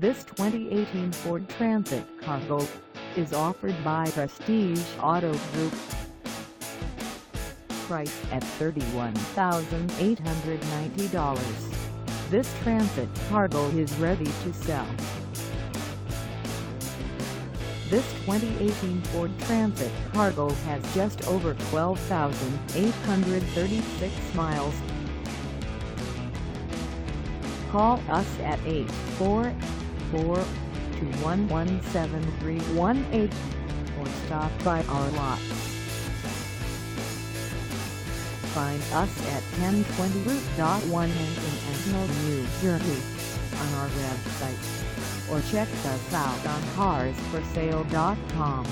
This 2018 Ford Transit Cargo is offered by Prestige Auto Group. Price at $31,890. This Transit Cargo is ready to sell. This 2018 Ford Transit Cargo has just over 12,836 miles. Call us at 844-211-7318 or stop by our lot. Find us at 1020 Rt.1N Avenel, New Jersey on our website, or check us out on carsforsale.com.